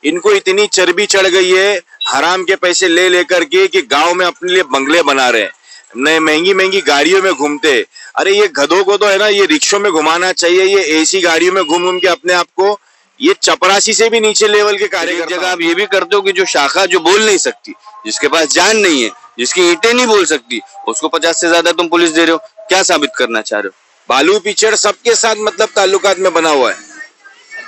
इनको इतनी चर्बी चढ़ गई है हराम के पैसे ले लेकर के कि गांव में अपने लिए बंगले बना रहे हैं, नए महंगी महंगी गाड़ियों में घूमते। अरे ये गधों को तो है ना, ये रिक्शों में घुमाना चाहिए, ये एसी गाड़ियों में घूम घूम के अपने आप को ये चपरासी से भी नीचे लेवल के कार्यकर्ता। जगह आप ये भी करते हो कि जो शाखा जो बोल नहीं सकती, जिसके पास जान नहीं है, जिसकी ईंटें नहीं बोल सकती, उसको 50 से ज्यादा तुम पुलिस दे रहे हो, क्या साबित करना चाह रहे हो? बालू पिचड़ सबके साथ मतलब ताल्लुकात में बना हुआ है,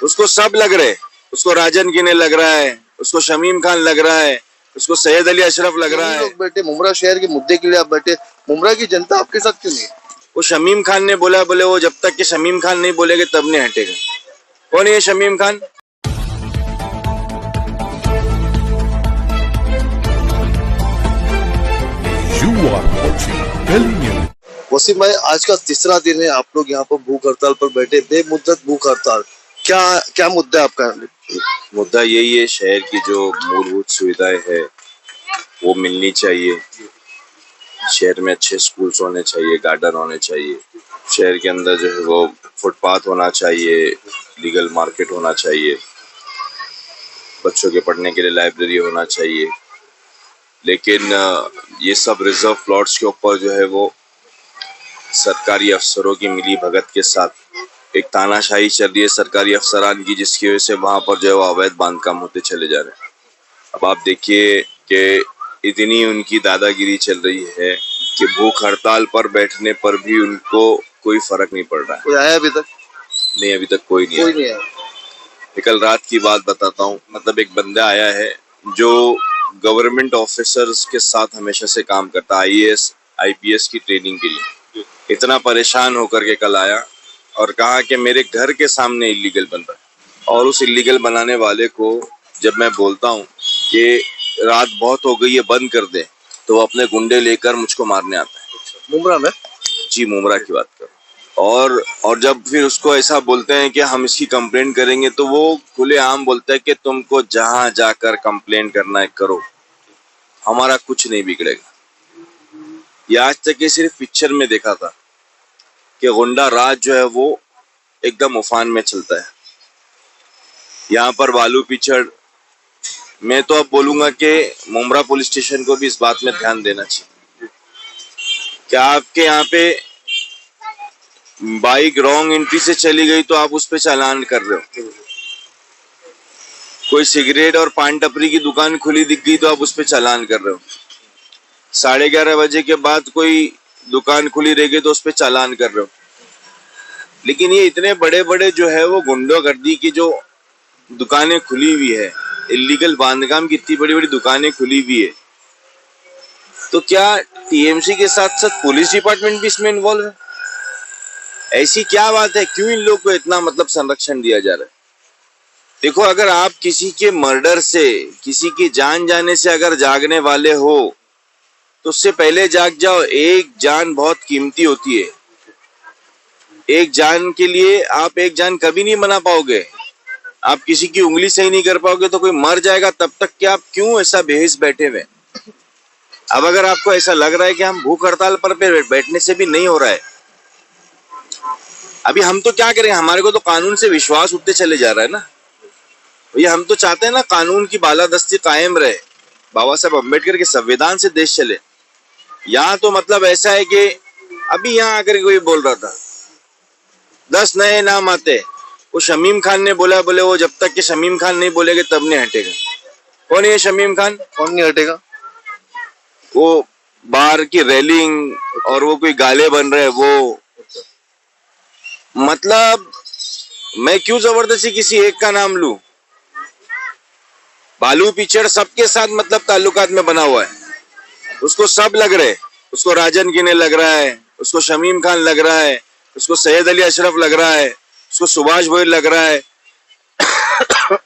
उसको सब लग रहे, उसको राजन गिने लग रहा है, उसको शमीम खान लग रहा है, उसको सैयद अली अशरफ लग रहा है। लोग बैठे मुमरा शहर के मुद्दे के लिए आप बैठे, मुमरा की जनता आपके साथ क्यों नहीं? वो शमीम खान ने बोला, बोले वो जब तक कि शमीम खान नहीं बोलेगे तब नहीं हटेगा। कौन है ये Shamim Khan? You are watching Delhi News. Wasim भाई, आज का तीसरा दिन है, आप लोग यहाँ पर भूख हड़ताल पर बैठे, बेमुद्दत भूख हड़ताल, क्या क्या मुद्दा है आपका? मुद्दा यही है, शहर की जो मूलभूत सुविधाएं है वो मिलनी चाहिए। शहर में अच्छे स्कूल्स होने चाहिए, गार्डन होने चाहिए, शहर के अंदर जो है वो फुटपाथ होना चाहिए, लीगल मार्केट होना चाहिए, बच्चों के पढ़ने के लिए लाइब्रेरी होना चाहिए। लेकिन ये सब रिजर्व प्लॉट्स के ऊपर जो है वो सरकारी अफसरों की मिली भगत के साथ एक तानाशाही चल रही है सरकारी अफसरान की, जिसकी वजह से वहां पर जो है वो अवैध बांधकाम होते चले जा रहे हैं। अब आप देखिए कि इतनी उनकी दादागिरी चल रही है कि भूख हड़ताल पर बैठने पर भी उनको कोई फर्क नहीं पड़ रहा है। कोई आया अभी तक? नहीं, अभी तक कोई नहीं आया। कल रात की बात बताता हूँ, मतलब एक बंदा आया है जो गवर्नमेंट ऑफिसर्स के साथ हमेशा से काम करता, आईएएस आईपीएस की ट्रेनिंग के लिए। इतना परेशान होकर के कल आया और कहा कि मेरे घर के सामने इलीगल बन रहा है, और उस इलीगल बनाने वाले को जब मैं बोलता हूँ कि रात बहुत हो गई है बंद कर दे, तो वो अपने गुंडे लेकर मुझको मारने आता है। मुमरा में? जी, मुमरा की बात कर। और जब फिर उसको ऐसा बोलते हैं कि हम इसकी कंप्लेंट करेंगे, तो वो खुलेआम बोलता है कि तुमको जहां जाकर कंप्लेंट करना है करो, हमारा कुछ नहीं बिगड़ेगा। ये आज तक ये सिर्फ पिक्चर में देखा था कि गुंडा राज जो है वो एकदम उफान में चलता है। यहाँ पर बालू पिचड़, मैं तो अब बोलूंगा कि मुमरा पुलिस स्टेशन को भी इस बात में ध्यान देना चाहिए कि आपके यहाँ पे बाइक रॉन्ग एंट्री से चली गई तो आप उस पे चालान कर रहे हो, कोई सिगरेट और पान टपरी की दुकान खुली दिख गई तो आप उस पे चालान कर रहे हो, 11:30 बजे के बाद कोई दुकान खुली रह गई तो उस पे चालान कर रहे हो। लेकिन ये इतने बड़े बड़े जो है वो गुंडागर्दी की जो दुकानें खुली हुई है, इलीगल बांधकाम की इतनी बड़ी बड़ी दुकानें खुली हुई है, तो क्या टीएमसी के साथ साथ पुलिस डिपार्टमेंट भी इसमें इन्वॉल्व है? ऐसी क्या बात है, क्यों इन लोग को इतना मतलब संरक्षण दिया जा रहा है? देखो, अगर आप किसी के मर्डर से, किसी की जान जाने से अगर जागने वाले हो तो उससे पहले जाग जाओ। एक जान बहुत कीमती होती है, एक जान के लिए आप एक जान कभी नहीं बना पाओगे। आप किसी की उंगली सही नहीं कर पाओगे तो कोई मर जाएगा, तब तक कि आप क्यों ऐसा बेहिस बैठे हुए? अब अगर आपको ऐसा लग रहा है कि हम भूख हड़ताल पर बैठने से भी नहीं हो रहा है, अभी हम तो क्या करें, हमारे को तो कानून से विश्वास उठते चले जा रहा है ना भैया। हम तो चाहते हैं ना कानून की बालादस्ती कायम रहे, बाबा साहब अम्बेडकर के संविधान से देश चले। यहाँ तो मतलब ऐसा है कि अभी यहाँ आकर कोई बोल रहा था 10 नए नाम आते, वो शमीम खान ने बोला, बोले वो जब तक कि शमीम खान नहीं बोलेगे तब नहीं हटेगा। कौन है ये शमीम खान? कौन नहीं हटेगा? वो बाहर की रेलिंग और वो कोई गाले बन रहे, वो मतलब मैं क्यों जबरदस्ती किसी एक का नाम लूं? बालू पिचड़ सबके साथ मतलब ताल्लुकात में बना हुआ है, उसको सब लग रहे, उसको राजन गिने लग रहा है, उसको शमीम खान लग रहा है, उसको सैयद अली अशरफ लग रहा है, उसको सुभाष गोयल लग रहा है।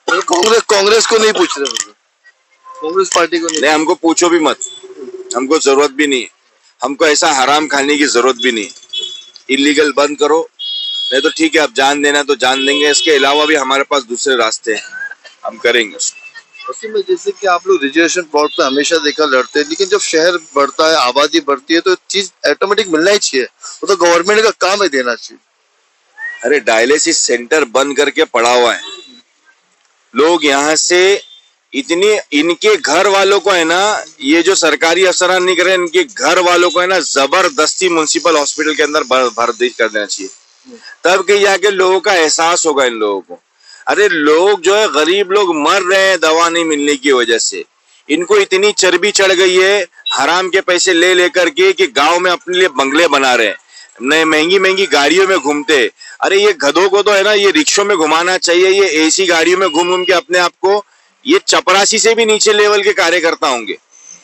कांग्रेस को नहीं पूछ रहे, कांग्रेस पार्टी को नहीं? हमको पूछो भी मत, हमको जरूरत भी नहीं, हमको ऐसा हराम खाने की जरूरत भी नहीं। इलीगल बंद करो, नहीं तो ठीक है, आप जान देना तो जान देंगे, इसके अलावा भी हमारे पास दूसरे रास्ते हैं, हम करेंगे उसको। में जैसे कि आप लोग रिजर्वेशन प्लॉट पे हमेशा देखा लड़ते हैं, लेकिन जब शहर बढ़ता है, आबादी बढ़ती है, तो चीज ऑटोमेटिक मिलना ही चाहिए, वो तो गवर्नमेंट का काम है देना चाहिए। अरे डायलिसिस सेंटर बंद करके पड़ा हुआ है, लोग यहाँ से इतनी, इनके घर वालों को है ना, ये जो सरकारी अफसरान नहीं कर रहे, इनके घर वालों को है ना जबरदस्ती म्युनिसिपल हॉस्पिटल के अंदर भर्ती कर देना चाहिए, तब कि जाके लोगों का एहसास होगा इन लोगों को। अरे लोग जो है, गरीब लोग मर रहे हैं दवा नहीं मिलने की वजह से। इनको इतनी चर्बी चढ़ गई है हराम के पैसे ले लेकर के कि गांव में अपने लिए बंगले बना रहे हैं, नए महंगी महंगी गाड़ियों में घूमते। अरे ये गधों को तो है ना ये रिक्शों में घुमाना चाहिए, ये एसी गाड़ियों में घूम घूम के अपने आप को ये चपरासी से भी नीचे लेवल के कार्यकर्ता होंगे।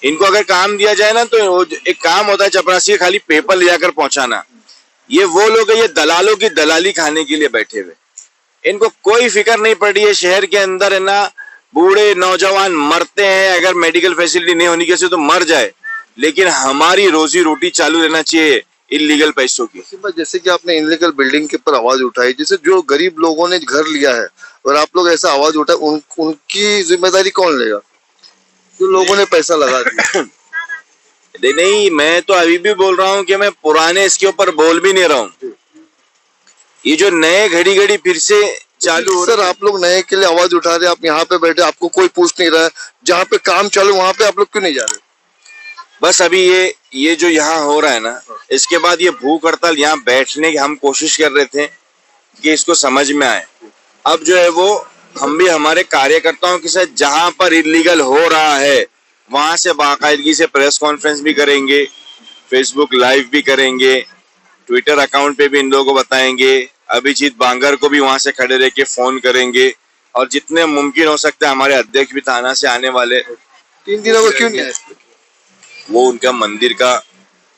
इनको अगर काम दिया जाए ना तो एक काम होता है चपरासी का, खाली पेपर ले जाकर पहुंचाना। ये वो लोग है, ये दलालों की दलाली खाने के लिए बैठे हुए। इनको कोई फिक्र नहीं पड़ रही है। शहर के अंदर है ना बूढ़े नौजवान मरते हैं, अगर मेडिकल फैसिलिटी नहीं होने की वजह से तो मर जाए, लेकिन हमारी रोजी रोटी चालू रहना चाहिए इलीगल पैसों की। जैसे कि आपने इनलीगल बिल्डिंग के ऊपर आवाज उठाई, जैसे जो गरीब लोगों ने घर लिया है और आप लोग ऐसा आवाज उठाए, उनकी जिम्मेदारी कौन लेगा जो लोगों ने पैसा लगा दिया? नहीं, मैं तो अभी भी बोल रहा हूँ कि मैं पुराने इसके ऊपर बोल भी नहीं रहा हूँ। ये जो नए घड़ी घड़ी फिर से चालू हो सर, आप लोग नए के लिए आवाज उठा रहे, आप यहाँ पे बैठे, आपको कोई पूछ नहीं रहा है, जहाँ पे काम चालू वहाँ पे आप लोग क्यों नहीं जा रहे? बस अभी ये जो यहाँ हो रहा है ना, इसके बाद ये भूख हड़ताल यहाँ बैठने की हम कोशिश कर रहे थे कि इसको समझ में आए। अब जो है वो हम भी हमारे कार्यकर्ताओं के साथ जहां पर इलीगल हो रहा है वहां से बाकायदगी से प्रेस कॉन्फ्रेंस भी करेंगे, फेसबुक लाइव भी करेंगे, ट्विटर अकाउंट पे भी इन लोगों को बताएंगे, अभिजीत बांगर को भी वहां से खड़े रह के फोन करेंगे, और जितने मुमकिन हो सकता है हमारे अध्यक्ष भी थाना से आने वाले। 3 दिनों को क्यों नहीं आए? वो उनका मंदिर का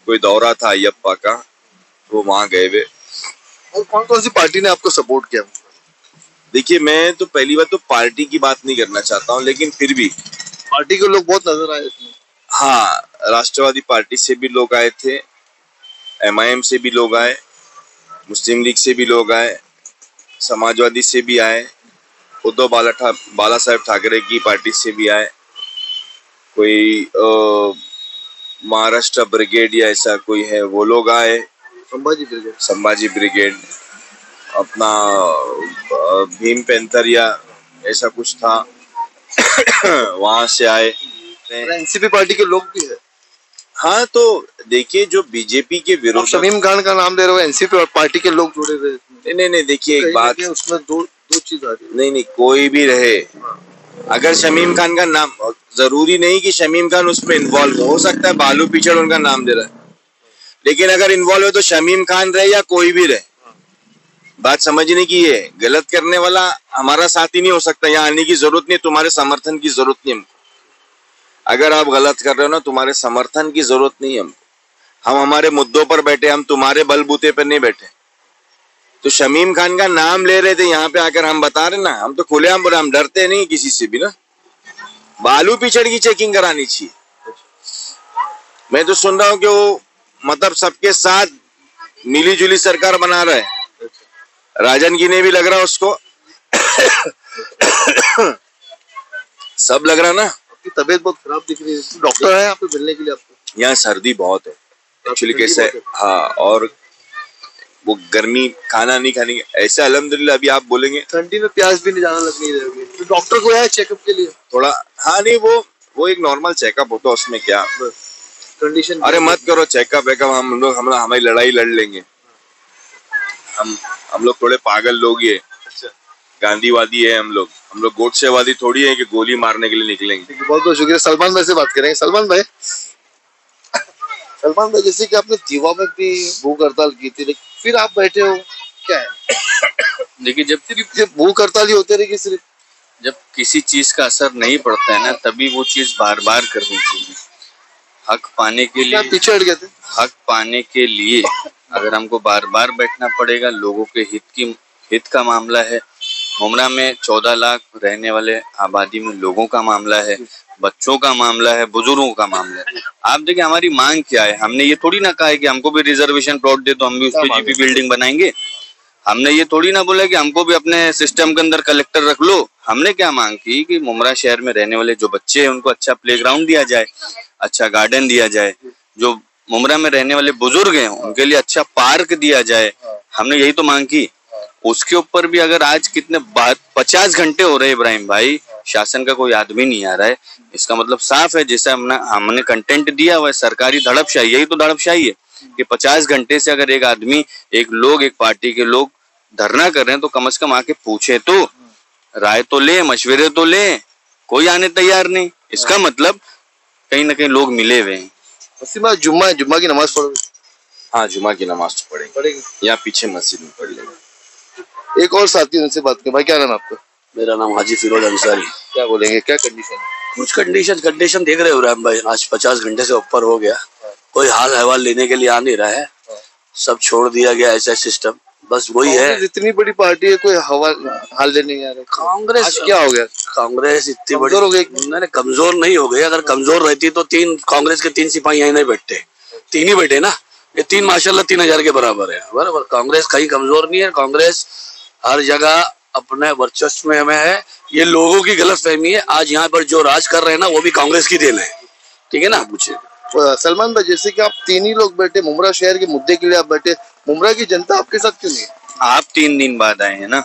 कोई दौरा था अयप्पा का, वो वहां गए हुए। और कौन कौन सी पार्टी ने आपको सपोर्ट किया? देखिए, मैं तो पहली बात तो पार्टी की बात नहीं करना चाहता हूँ, लेकिन फिर भी पार्टी के लोग बहुत नजर आए इसमें। हाँ, राष्ट्रवादी पार्टी से भी लोग आए थे, MIM से भी लोग आए, मुस्लिम लीग से भी लोग आए, समाजवादी से भी आए, उद्धव बाला साहेब ठाकरे की पार्टी से भी आए, कोई महाराष्ट्र ब्रिगेड या ऐसा कोई है वो लोग आए, संभाजी ब्रिगेड, अपना भीम पैंथर या ऐसा कुछ था वहां से आए। एनसीपी पार्टी के लोग भी है। हाँ, तो देखिए, जो बीजेपी के विरोध, शमीम खान का नाम ले रहे हो, एनसीपी पार्टी के लोग जुड़े हुए। नहीं, देखिए एक बात, उसमें दो चीज आ रही है। नहीं, कोई भी रहे, अगर शमीम खान का नाम, जरूरी नहीं कि शमीम खान उसमें इन्वॉल्व हो सकता है, बालू पिचड़ उनका नाम दे रहा है, लेकिन अगर इन्वॉल्व हो तो शमीम खान रहे या कोई भी रहे, बात समझने की है। गलत करने वाला हमारा साथी नहीं हो सकता, यहाँ आने की जरूरत नहीं, तुम्हारे समर्थन की जरूरत नहीं हमको। अगर आप गलत कर रहे हो ना, तुम्हारे समर्थन की जरूरत नहीं है हमको। हम हमारे मुद्दों पर बैठे, हम तुम्हारे बलबूते पर नहीं बैठे। तो शमीम खान का नाम ले रहे थे यहाँ पे आकर, हम बता रहे ना, हम तो खुलेआम बोले, हम डरते नहीं किसी से भी ना। बालू पिचड़ की चेकिंग करानी चाहिए। मैं तो सुन रहा हूँ कि वो मतलब सबके साथ मिली जुली सरकार बना रहा है, राजन की ने भी लग रहा उसको सब लग रहा ना। आपकी तबीयत बहुत खराब दिख रही है, डॉक्टर है यहाँ पे मिलने के लिए आपको? यहाँ सर्दी बहुत है एक्चुअली, कैसा है, हाँ, और वो गर्मी खाना नहीं खाने ऐसे, अल्हम्दुलिल्लाह अभी आप बोलेंगे ठंडी में प्यास भी नहीं जाना लग नहीं रही, तो डॉक्टर को आया चेकअप के लिए थोड़ा। हाँ, नहीं, वो एक नॉर्मल चेकअप होता है, उसमें क्या कंडीशन। अरे मत करो चेकअप वेकअप, हम लोग हमारी लड़ाई लड़ लेंगे। हम लोग थोड़े पागल लोग ही है, गांधीवादी है हम लोग गोडसेवादी थोड़ी है कि गोली मारने के लिए निकलेंगे। बहुत बहुत शुक्रिया। सलमान भाई से बात करेंगे। सलमान भाई, जैसे कि आपने दीवा में भी भूख हड़ताल की थी, फिर आप बैठे हो, क्या है? देखिए, जब भूख हड़ताल ही होते रहेगी सिर्फ, जब किसी चीज का असर नहीं पड़ता है ना, तभी वो चीज बार बार करनी चाहिए। हक पाने के लिए, पीछे हट गए थे, हक पाने के लिए अगर हमको बार बार बैठना पड़ेगा, लोगों के हित का मामला है। मुमरा में 14 लाख रहने वाले आबादी में लोगों का मामला है, बच्चों का मामला है, बुजुर्गों का मामला है। आप देखिए हमारी मांग क्या है। हमने ये थोड़ी ना कहा है कि हमको भी रिजर्वेशन प्लॉट दे तो हम भी उस पर जीपी बिल्डिंग बनाएंगे। हमने ये थोड़ी ना बोला कि हमको भी अपने सिस्टम के अंदर कलेक्टर रख लो। हमने क्या मांग की कि मुमरा शहर में रहने वाले जो बच्चे हैं उनको अच्छा प्लेग्राउंड दिया जाए, अच्छा गार्डन दिया जाए। जो मुमरा में रहने वाले बुजुर्ग हैं उनके लिए अच्छा पार्क दिया जाए। हमने यही तो मांग की। उसके ऊपर भी अगर आज कितने 50 घंटे हो रहे हैं इब्राहिम भाई, शासन का कोई आदमी नहीं आ रहा है, इसका मतलब साफ है जैसा हमने कंटेंट दिया हुआ है, सरकारी धड़पशाही, यही तो धड़पशाही है कि 50 घंटे से अगर एक आदमी, एक पार्टी के लोग धरना कर रहे हैं तो कम से कम आके पूछे तो, राय तो ले, मशवरे तो ले, कोई आने तैयार नहीं। इसका मतलब कहीं ना कहीं लोग मिले हुए हैं। वसीम भाई, जुम्मा की नमाज पढ़ोगे? हाँ, जुमा की नमाज तो पढ़ेंगे, यहाँ पीछे मस्जिद में पढ़ लेंगे। एक और साथी उनसे बात करें। भाई क्या नाम है आपका? मेरा नाम हाजी फिरोज अंसारी। क्या बोलेंगे, क्या कंडीशन है? कुछ कंडीशन देख रहे हो राम भाई, आज 50 घंटे से ऊपर हो गया, कोई हाल अहवाल लेने के लिए आ नहीं रहा है, सब छोड़ दिया गया ऐसा सिस्टम, बस वही है। इतनी बड़ी पार्टी है, कोई हाल लेने नहीं आ रहा। कांग्रेस आज क्या हो गया? कांग्रेस इतनी बड़ी कमजोर हो गई? नहीं, कमजोर नहीं हो गई। अगर कमजोर रहती तो कांग्रेस के 3 सिपाही यहीं नहीं बैठते, 3 ही बैठे ना, ये 3 माशाल्लाह 3000 के बराबर है, बराबर। कांग्रेस कहीं कमजोर नहीं है, कांग्रेस हर जगह अपने वर्चस्व में है। ये लोगों की गलत फहमी है, आज यहाँ पर जो राज कर रहे हैं ना वो भी कांग्रेस की देन है, ठीक है ना। पूछे सलमान भाई, जैसे कि आप 3 ही लोग बैठे, मुमरा शहर के मुद्दे के लिए आप बैठे, मुमरा की जनता आपके साथ क्यों नहीं है? आप 3 दिन बाद आए हैं ना,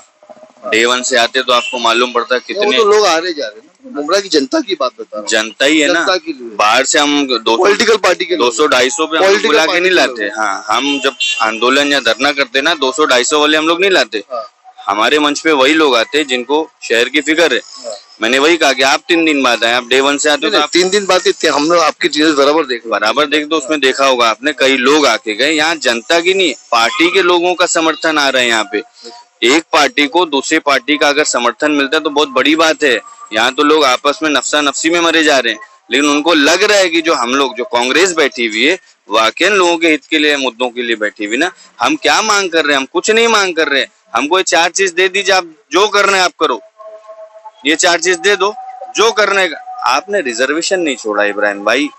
डे 1 से आते तो आपको मालूम पड़ता कितने तो लोग आ रहे जा रहे हैं ना। मुमरा की जनता की बात बता रहा हूं। जनता ही है ना, जनता के लिए। बाहर से हम पॉलिटिकल पार्टी के 200-250 पे हम Political बुला के party नहीं के लाते। हाँ, हम जब आंदोलन या धरना करते ना 200-250 वाले हम लोग नहीं लाते। हाँ। हमारे मंच पे वही लोग आते हैं जिनको शहर की फिक्र है। मैंने वही कहा कि आप 3 दिन बाद आए, आप डे 1 से आते हो तो आप 3 दिन बाद हम लोग आपकी चीजें बराबर देख दो। उसमें देखा होगा आपने, कई लोग आके गए। यहाँ जनता की नहीं, पार्टी के लोगों का समर्थन आ रहा है। यहाँ पे एक पार्टी को दूसरी पार्टी का अगर समर्थन मिलता है तो बहुत बड़ी बात है। यहाँ तो लोग आपस में नफसा नफसी में मरे जा रहे हैं, लेकिन उनको लग रहा है कि जो हम लोग, जो कांग्रेस बैठी हुई है, वाकई लोगों के हित के लिए, मुद्दों के लिए बैठी हुई ना। हम क्या मांग कर रहे हैं? हम कुछ नहीं मांग कर रहे हैं। हमको ये 4 चीज दे दीजिए, आप जो करना है आप करो, ये 4 चीज दे दो, जो करने का। आपने रिजर्वेशन नहीं छोड़ा इब्राहिम भाई,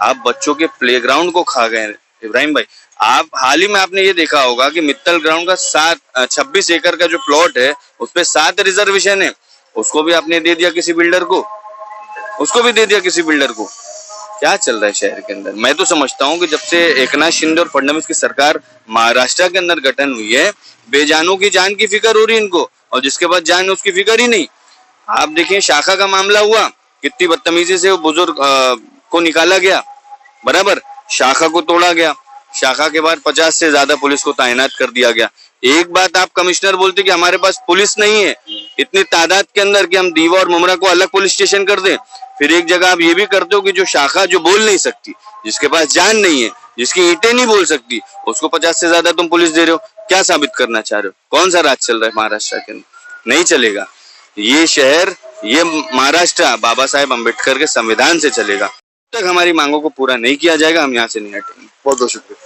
आप बच्चों के प्लेग्राउंड को खा गए इब्राहिम भाई। आप हाल ही में आपने ये देखा होगा कि मित्तल ग्राउंड का 26 एकड़ का जो प्लॉट है उस पे 7 रिजर्वेशन है, उसको भी आपने दे दिया किसी बिल्डर को, उसको भी दे दिया किसी बिल्डर को। क्या चल रहा है शहर के अंदर? मैं तो समझता हूँ कि जब से एकनाथ शिंदे और फडणवीस की सरकार महाराष्ट्र के अंदर गठन हुई है, बेजानों की जान की फिक्र हो रही है इनको, और जिसके पास जान है उसकी फिक्र ही नहीं। आप देखिए शाखा का मामला हुआ, कितनी बदतमीजी से वो बुजुर्ग को निकाला गया, बराबर, शाखा को तोड़ा गया। शाखा के बाद 50 से ज्यादा पुलिस को तैनात कर दिया गया। एक बात आप कमिश्नर बोलते कि हमारे पास पुलिस नहीं है इतनी तादाद के अंदर कि हम दीवा और मुमरा को अलग पुलिस स्टेशन कर दें। फिर एक जगह आप ये भी करते हो कि जो शाखा जो बोल नहीं सकती, जिसके पास जान नहीं है, जिसकी ईंटें नहीं बोल सकती, उसको 50 से ज्यादा तुम पुलिस दे रहे हो। क्या साबित करना चाह रहे हो? कौन सा राज चल रहा है महाराष्ट्र के अंदर? नहीं चलेगा। ये शहर, ये महाराष्ट्र बाबा साहेब अम्बेडकर के संविधान से चलेगा। तक हमारी मांगों को पूरा नहीं किया जाएगा, हम यहाँ से नहीं हटेंगे। बहुत बहुत शुक्रिया।